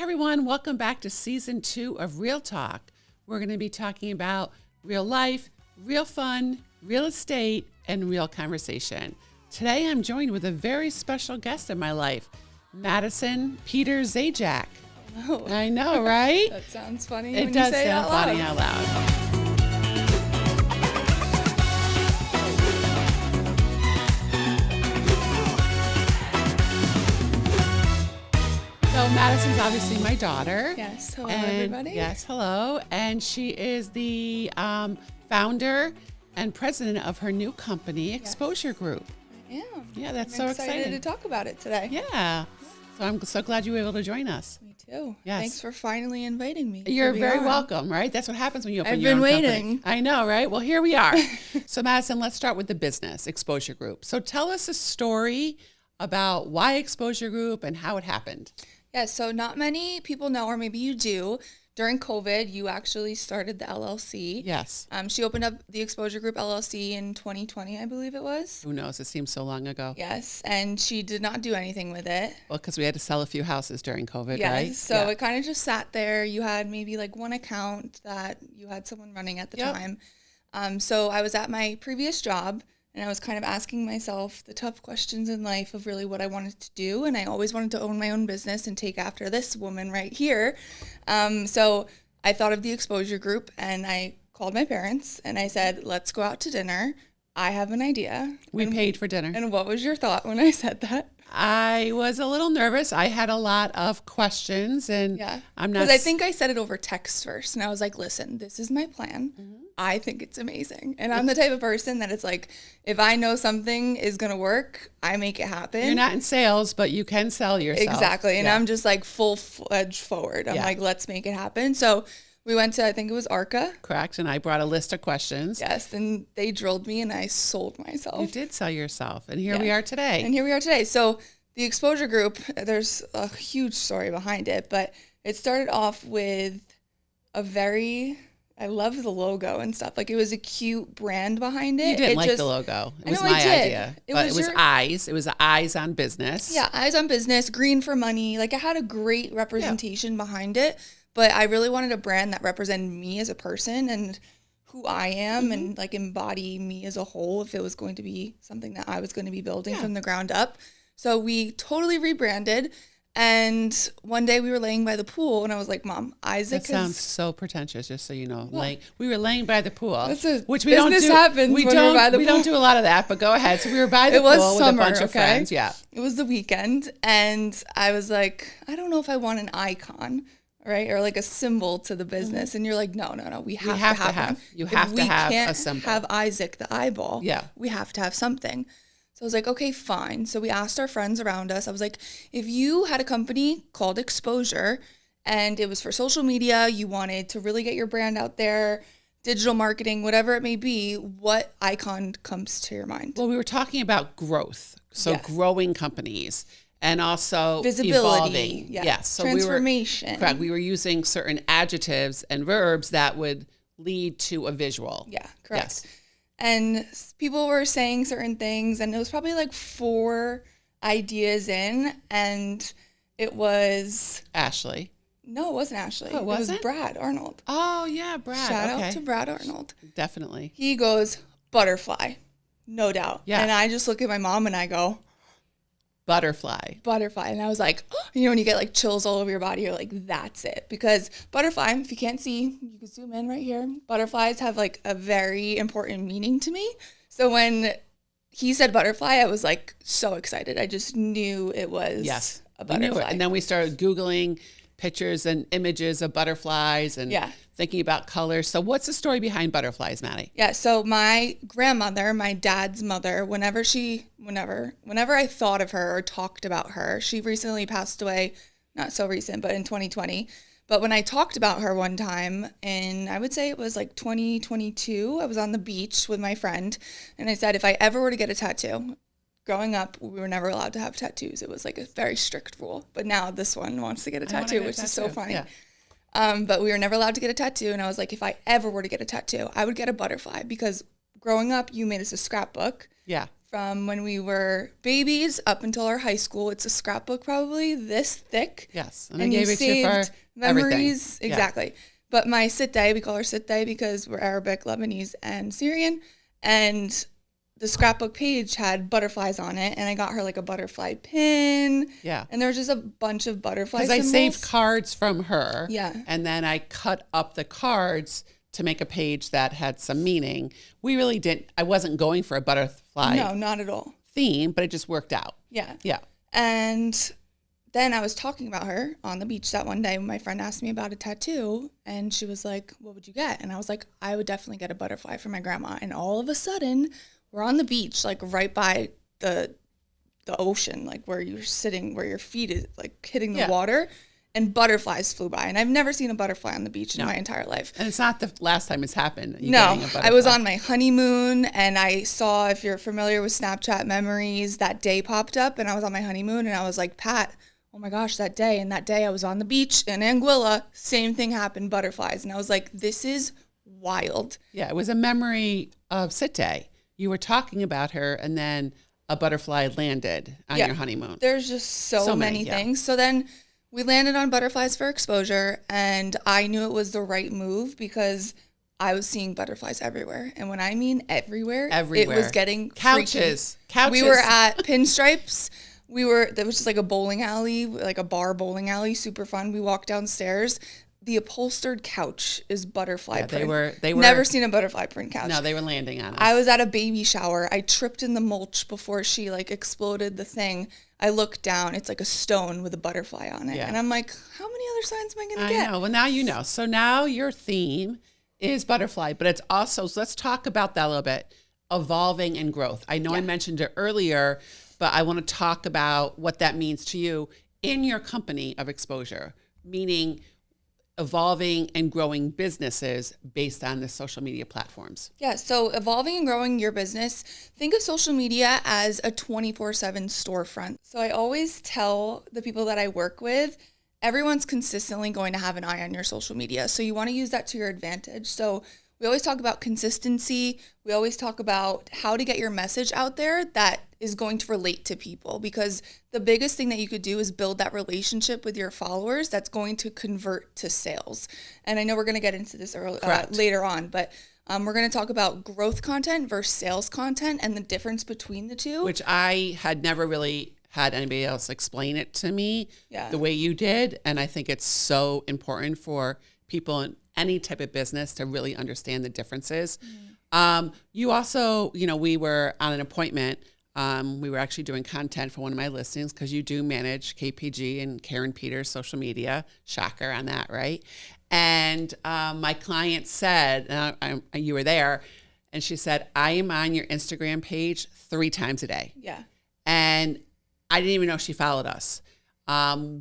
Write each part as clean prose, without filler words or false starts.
Hi, everyone. Welcome back to Season 2 of Real Talk. We're going to be talking about real life, real fun, real estate, and real conversation. Today, I'm joined with a very special guest in my life, Madison Peter Zajac. Oh. I know, right? That sounds funny. It when does you say sound it out funny loud. out loud. So Madison's obviously my daughter. Yes. Hello, And everybody. yes, hello. And she is the founder and president of her new company, Exposure Group. I am. Yeah, that's I'm so excited exciting. to talk about it today. Yeah. So I'm so glad you were able to join us. Me too. Yes. Thanks for finally inviting me. You're to be very on. welcome, right? That's what happens when you open I've your been own company. waiting. I know, right? Well, here we are. So Madison, let's start with the business, Exposure Group. So tell us a story about why Exposure Group and how it happened. Yeah, so not many people know, or maybe you do. During COVID, you actually started the LLC. Yes. She opened up the Exposure Group LLC in 2020, I believe it was. Who knows? It seems so long ago. Yes, and she did not do anything with it. Well, because we had to sell a few houses during COVID, Yes, right? so it kind of just sat there. You had maybe like one account that you had someone running at the Yep. time. So I was at my previous job, and I was kind of asking myself the tough questions in life of really what I wanted to do. And I always wanted to own my own business and take after this woman right here. So I thought of the Exposure Group, and I called my parents and I said, let's go out to dinner. I have an idea. We paid for dinner. And what was your thought when I said that? I was a little nervous. I had a lot of questions, and Yeah. I'm not. Because I think I said it over text first, and I was like, listen, this is my plan. I think it's amazing. And I'm the type of person that it's like, if I know something is going to work, I make it happen. You're not in sales, but you can sell yourself. Exactly. And Yeah. I'm just like full-fledged forward. I'm Yeah. like, let's make it happen. So we went to, I think it was Arca. Correct. And I brought a list of questions. Yes. And they drilled me, and I sold myself. You did sell yourself, and here Yeah. we are today. And here we are today. So the Exposure Group, there's a huge story behind it, but it started off with I love the logo and stuff. Like, it was a cute brand behind it. You didn't It like just- the logo. It I was know I my did. idea. It But was it was your- eyes. It was eyes on business. Yeah, eyes on business, green for money. Like, it had a great representation behind it, but I really wanted a brand that represented me as a person and who I am and like embody me as a whole if it was going to be something that I was going to be building from the ground up. So we totally rebranded. And one day we were laying by the pool, and I was like, Mom, Isaac That sounds has... so pretentious, just so you know. Like, we were laying by the pool, This is- which we don't do. business happens we when don't. we're by the we don't pool. do a lot of that, but go ahead. So we were by the It was pool summer, with a bunch of okay? friends. Yeah. It was the weekend, and I was like, I don't know if I want an icon, right? Or like a symbol to the business. And you're like, no, we have, have to to have have. one. You If have to we have a can't symbol. have Isaac the eyeball. Yeah. We have to have something. So I was like, okay, fine. So we asked our friends around us. I was like, if you had a company called Exposure and it was for social media, you wanted to really get your brand out there, digital marketing, whatever it may be, what icon comes to your mind? Well, we were talking about growth, so Yes. growing companies, and also Visibility. evolving. Yeah. Yes. So Transformation. Correct. We were using certain adjectives and verbs that would lead to a visual. Yeah, correct. Yes. And people were saying certain things, and it was probably like 4 ideas in, and it was... Ashley. No, it wasn't Ashley. Oh, it It was wasn't? Brad Arnold. Oh yeah, Brad. Shout okay. out to Brad Arnold. Definitely. He goes, butterfly, no doubt. Yeah. And I just look at my mom and I go, Butterfly. butterfly. And I was like, you know, when you get like chills all over your body, you're like, that's it. Because butterfly, if you can't see, you can zoom in right here. Butterflies have like a very important meaning to me. So when he said butterfly, I was like so excited. I just knew it was Yes. a We knew butterfly. it. And then we started Googling pictures and images of butterflies and Yeah. thinking about colors. So what's the story behind butterflies, Maddie? Yeah, so my grandmother, my dad's mother, whenever I thought of her or talked about her, she recently passed away, not so recent, but in 2020. But when I talked about her one time, and I would say it was like 2022, I was on the beach with my friend, and I said, if I ever were to get a tattoo, growing up, we were never allowed to have tattoos. It was like a very strict rule. But now this one wants to get a I wanna tattoo, get a which is so tattoo. funny. Yeah. But we were never allowed to get a tattoo. And I was like, if I ever were to get a tattoo, I would get a butterfly because growing up, you made us a scrapbook Yeah. from when we were babies up until our high school. It's a scrapbook probably this thick. Yes. And I gave it to you for memories. Everything. Exactly. Yeah. But my sit day, we call her sit day because we're Arabic, Lebanese, and Syrian. And the scrapbook page had butterflies on it, and I got her like a butterfly pin. Yeah. And there was just a bunch of butterfly symbols. Because I saved cards from her. Yeah. And then I cut up the cards to make a page that had some meaning. We really didn't, I wasn't going for a butterfly. No, not at all. Theme, but it just worked out. Yeah. Yeah. And then I was talking about her on the beach that one day when my friend asked me about a tattoo, and she was like, what would you get? And I was like, I would definitely get a butterfly for my grandma. And all of a sudden, we're on the beach, like right by the ocean, like where you're sitting, where your feet is like hitting the water, and butterflies flew by. And I've never seen a butterfly on the beach in my entire life. And it's not the last time it's happened. No, I was on my honeymoon, and I saw, if you're familiar with Snapchat memories, that day popped up, and I was on my honeymoon, and I was like, Pat, oh my gosh, that day. And that day I was on the beach in Anguilla, same thing happened, butterflies. And I was like, this is wild. Yeah, it was a memory of sit day. You were talking about her, and then a butterfly landed on your honeymoon. There's just so many things. So then we landed on butterflies for exposure, and I knew it was the right move because I was seeing butterflies everywhere. And when I mean everywhere. It was getting couches. We were at Pinstripes. There was just like a bowling alley, like a bar bowling alley, super fun. We walked downstairs. The upholstered couch is butterfly print. They were never seen a butterfly print couch. No, they were landing on us. I was at a baby shower. I tripped in the mulch before she like exploded the thing. I looked down. It's like a stone with a butterfly on it. Yeah. And I'm like, how many other signs am I going to get? I know. Well, now you know. So now your theme is butterfly, but it's also, so let's talk about that a little bit, evolving and growth. I know I mentioned it earlier, but I want to talk about what that means to you in your company of exposure, meaning evolving and growing businesses based on the social media platforms. Yeah, so evolving and growing your business, think of social media as a 24/7 storefront. So I always tell the people that I work with, everyone's consistently going to have an eye on your social media. So you want to use that to your advantage. So we always talk about consistency. We always talk about how to get your message out there that is going to relate to people, because the biggest thing that you could do is build that relationship with your followers that's going to convert to sales. And I know we're going to get into this later on, but we're going to talk about growth content versus sales content and the difference between the two. Which I had never really had anybody else explain it to me the way you did. And I think it's so important for people in any type of business to really understand the differences. You also, we were on an appointment. We were actually doing content for one of my listings because you do manage KPG and Karen Peters' social media. Shocker on that, right? And my client said, you were there, and she said, I am on your Instagram page 3 times a day. Yeah. And I didn't even know she followed us. And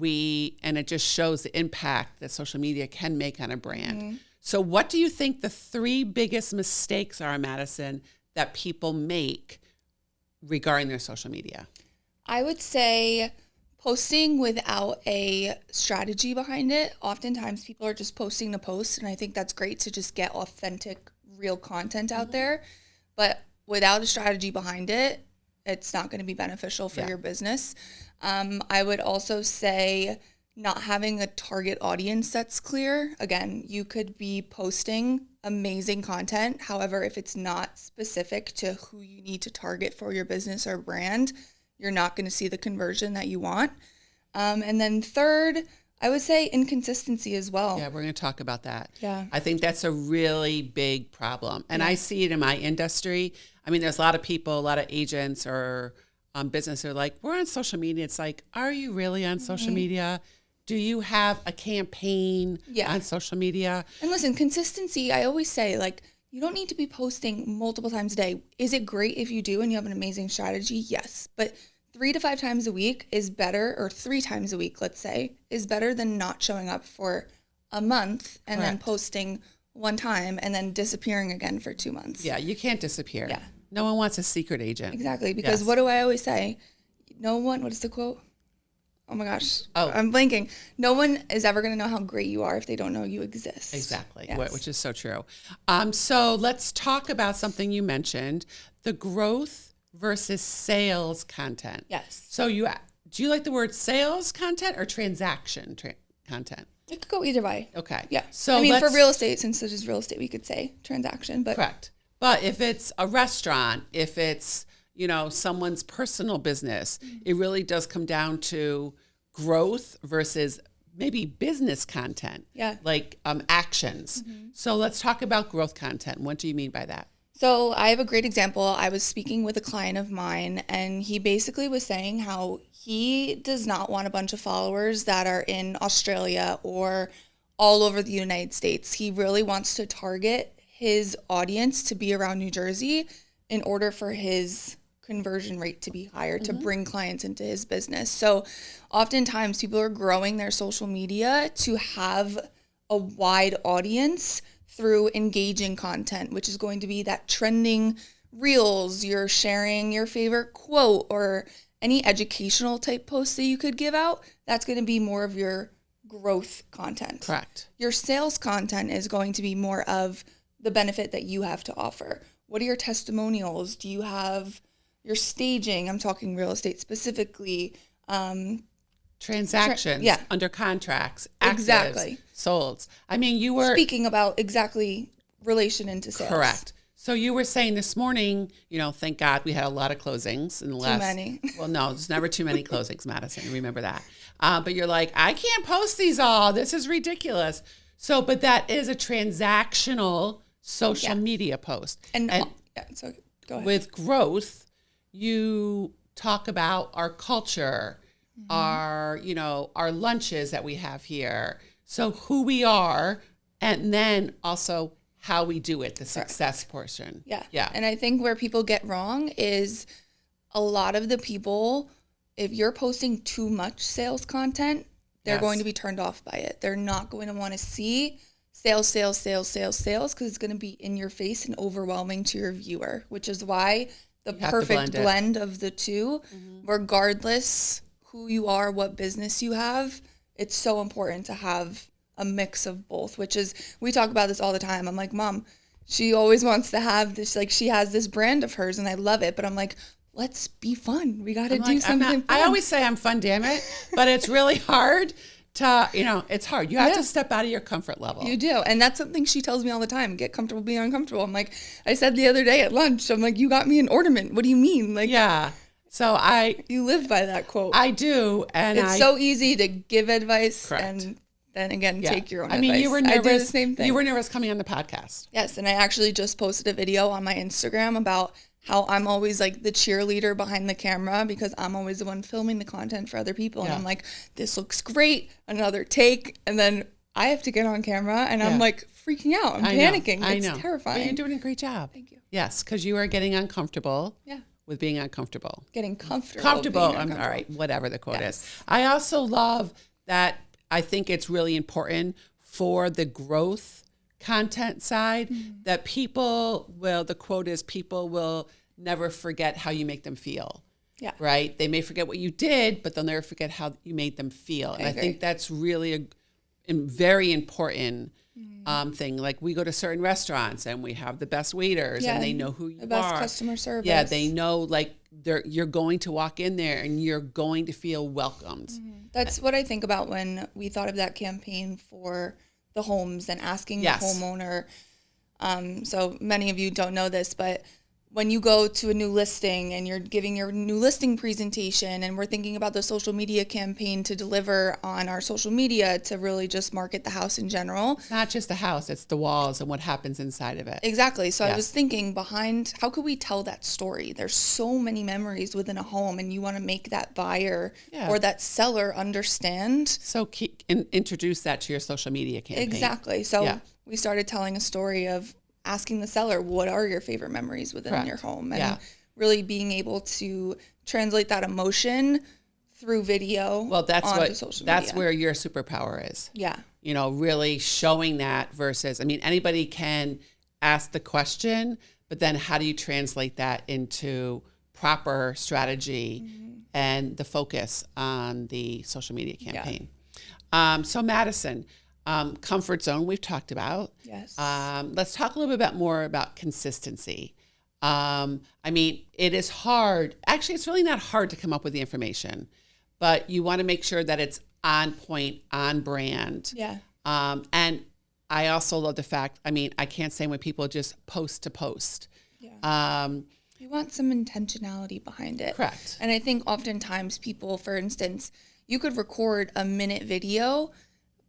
it just shows the impact that social media can make on a brand. Mm-hmm. So what do you think the 3 biggest mistakes are, Madison, that people make regarding their social media? I would say posting without a strategy behind it. Oftentimes people are just posting the post, and I think that's great to just get authentic, real content out there. But without a strategy behind it, it's not going to be beneficial for your business. I would also say not having a target audience that's clear. Again, you could be posting amazing content. However, if it's not specific to who you need to target for your business or brand, you're not going to see the conversion that you want. And then third, I would say inconsistency as well. Yeah, we're going to talk about that. Yeah. I think that's a really big problem. And I see it in my industry. I mean, there's a lot of people, a lot of agents or business are like, we're on social media. It's like, are you really on social media? Do you have a campaign on social media? And listen, consistency, I always say, like, you don't need to be posting multiple times a day. Is it great if you do and you have an amazing strategy? Yes. But 3 to 5 times a week is better, or 3 times a week, let's say, is better than not showing up for a month and then posting one time and then disappearing again for 2 months. Yeah, you can't disappear. Yeah. No one wants a secret agent. Exactly. Because what do I always say? What is the quote? Oh my gosh. I'm blanking. No one is ever going to know how great you are if they don't know you exist. Exactly. Yes. Which is so true. So let's talk about something you mentioned, the growth versus sales content. Yes. So do you like the word sales content or transaction content? It could go either way. Okay. Yeah. So I mean, for real estate, since this is real estate, we could say transaction, but correct. But if it's a restaurant, if it's, someone's personal business, it really does come down to growth versus maybe business content. Yeah. Like actions. So let's talk about growth content. What do you mean by that? So I have a great example. I was speaking with a client of mine, and he basically was saying how he does not want a bunch of followers that are in Australia or all over the United States. He really wants to target his audience to be around New Jersey in order for his conversion rate to be higher, to bring clients into his business. So oftentimes people are growing their social media to have a wide audience through engaging content, which is going to be that trending reels, you're sharing your favorite quote, or any educational type posts that you could give out. That's going to be more of your growth content. Correct. Your sales content is going to be more of the benefit that you have to offer. What are your testimonials? Do you have your staging? I'm talking real estate specifically. Transactions, under contracts, actives, exactly, solds. I mean, you were speaking about exactly relation into sales. Correct. So you were saying this morning, thank God we had a lot of closings in the last. Too many. Well, no, there's never too many closings, Madison. Remember that. But you're like, I can't post these all. This is ridiculous. So, but that is a transactional social media post. And so go ahead. With growth, you talk about our culture, our lunches that we have here. So who we are, and then also how we do it, the success portion. Yeah. Yeah. And I think where people get wrong is a lot of the people, if you're posting too much sales content, they're going to be turned off by it. They're not going to want to see sales, because it's going to be in your face and overwhelming to your viewer, which is why the perfect blend of the two, regardless who you are, what business you have, it's so important to have a mix of both, which is, we talk about this all the time. I'm like, Mom, she always wants to have this, like she has this brand of hers and I love it, but I'm like, let's be fun. We got to do something fun. I always say I'm fun, damn it, but it's really hard to, it's hard. You have to step out of your comfort level. You do. And that's something she tells me all the time. Get comfortable being uncomfortable. I'm like, I said the other day at lunch, I'm like, you got me an ornament. What do you mean? Like, yeah. So you live by that quote. I do. And it's so easy to give advice and then again, take your own advice. You were nervous. I do the same thing. You were nervous coming on the podcast. Yes. And I actually just posted a video on my Instagram about how I'm always like the cheerleader behind the camera because I'm always the one filming the content for other people. And I'm like, this looks great. Another take. And then I have to get on camera and I'm like freaking out. I'm panicking. It's terrifying. But you're doing a great job. Thank you. Yes. Because you are getting uncomfortable. Yeah. With being uncomfortable. Getting comfortable. All right. Whatever the quote is. I also love that. I think it's really important for the growth content side that the quote is, people will never forget how you make them feel. Yeah. Right? They may forget what you did, but they'll never forget how you made them feel. And I think that's really a very important thing. Like we go to certain restaurants and we have the best waiters and they know who you are. The best customer service. Yeah, they know like you're going to walk in there and you're going to feel welcomed. That's what I think about when we thought of that campaign for the homes and asking the homeowner. So many of you don't know this, but when you go to a new listing and you're giving your new listing presentation and we're thinking about the social media campaign to deliver on our social media to really just market the house in general. It's not just the house, it's the walls and what happens inside of it. Exactly. So I was thinking behind, how could we tell that story? There's so many memories within a home and you want to make that buyer or that seller understand. So introduce that to your social media campaign. Exactly. So we started telling a story of asking the seller, what are your favorite memories within your home? And really being able to translate that emotion through video. Well, onto social media. That's where your superpower is. Yeah. Really showing that versus, anybody can ask the question, but then how do you translate that into proper strategy and the focus on the social media campaign? So Madison, comfort zone we've talked about. Yes. Let's talk a little bit more about consistency. I mean, it is hard. Actually, it's really not hard to come up with the information, but you want to make sure that it's on point, on brand. Yeah. And I also love the fact, I mean, I can't say when people just post to post. Yeah. You want some intentionality behind it. Correct. And I think oftentimes people, for instance, you could record a minute video,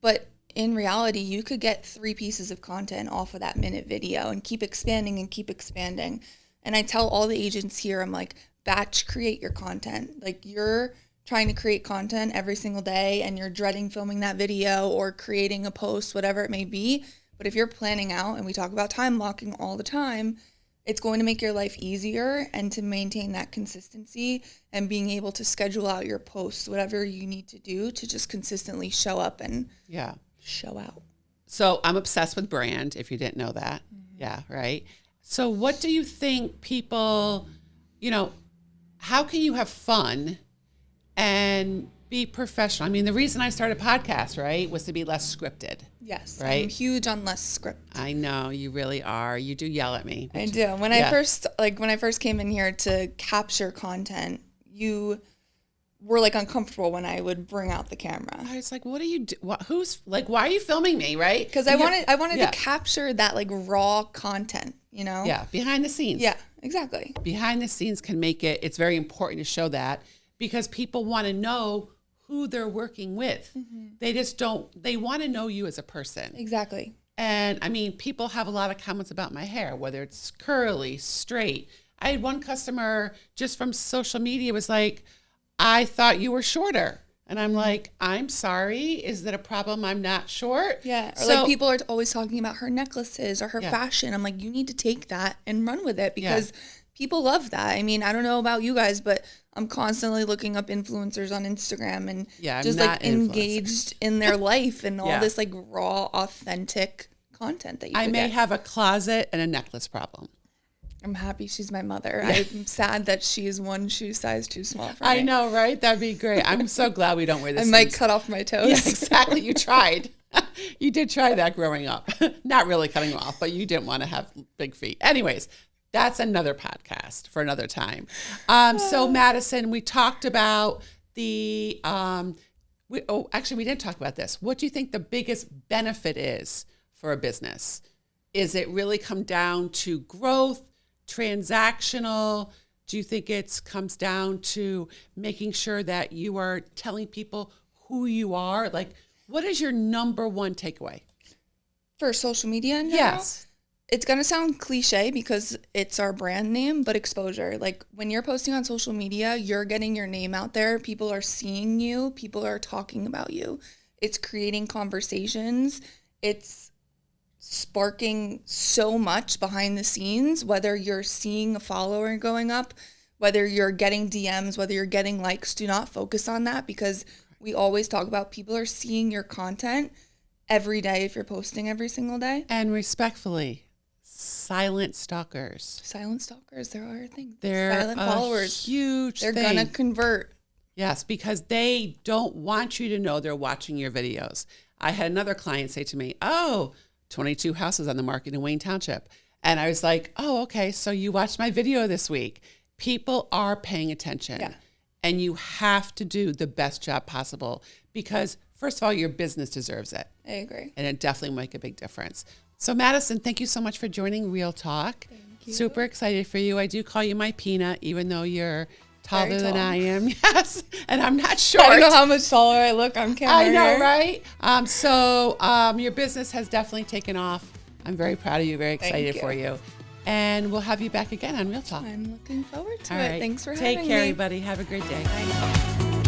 but in reality, you could get 3 pieces of content off of that minute video and keep expanding and keep expanding. And I tell all the agents here, I'm like, batch create your content. Like, you're trying to create content every single day and you're dreading filming that video or creating a post, whatever it may be. But if you're planning out, and we talk about time blocking all the time, it's going to make your life easier, and to maintain that consistency and being able to schedule out your posts, whatever you need to do to just consistently show up and show out. So I'm obsessed with brand, if you didn't know that. Mm-hmm. Yeah, right. So what do you think people, how can you have fun and be professional? I mean, the reason I started a podcast, right, was to be less scripted. Yes. Right? I'm huge on less script. I know, you really are. You do yell at me. I do. When I first came in here to capture content, you were like uncomfortable when I would bring out the camera. I was like, what are you do? Why are you filming me, right? Because I wanted to capture that like raw content, Yeah, behind the scenes. Yeah, exactly. Behind the scenes can make it's very important to show that, because people want to know who they're working with. Mm-hmm. They want to know you as a person. Exactly. And I mean, people have a lot of comments about my hair, whether it's curly, straight. I had one customer just from social media was like, I thought you were shorter. And I'm like, I'm sorry. Is that a problem? I'm not short. Yeah. Or like people are always talking about her necklaces or her fashion. I'm like, you need to take that and run with it, because people love that. I mean, I don't know about you guys, but I'm constantly looking up influencers on Instagram and just like engaged in their life and all this like raw, authentic content that you may have a closet and a necklace problem. I'm happy she's my mother. Yeah. I'm sad that she is one shoe size too small for me. I know, right? That'd be great. I'm so glad we don't wear this. I might cut off my toes. Yeah, exactly. You tried. You did try that growing up. Not really cutting them off, but you didn't want to have big feet. Anyways, that's another podcast for another time. So Madison, we talked about the, we didn't talk about this. What do you think the biggest benefit is for a business? Is it really come down to growth, transactional? Do you think it comes down to making sure that you are telling people who you are? Like, what is your number one takeaway? For social media in general? Yes. It's going to sound cliche because it's our brand name, but exposure. Like, when you're posting on social media, you're getting your name out there. People are seeing you. People are talking about you. It's creating conversations. It's sparking so much behind the scenes, whether you're seeing a follower going up, whether you're getting DMs, whether you're getting likes. Do not focus on that, because we always talk about people are seeing your content every day if you're posting every single day. And respectfully, silent stalkers. Silent stalkers, there are things. They're silent followers. Huge They're thing. going to convert. Yes, because they don't want you to know they're watching your videos. I had another client say to me, 22 houses on the market in Wayne Township. And I was like, okay, so you watched my video this week. People are paying attention. Yeah. And you have to do the best job possible, because first of all, your business deserves it. I agree. And it definitely will make a big difference. So Madison, thank you so much for joining Real Talk. Thank you. Super excited for you. I do call you my peanut, even though you're taller than I am. Yes. And I'm not short. I don't know how much taller I look on camera. I know, right? So your business has definitely taken off. I'm very proud of you, very excited for you. And we'll have you back again on Real Talk. I'm looking forward to it. Thanks for having me. Take care, everybody. Have a great day. Bye.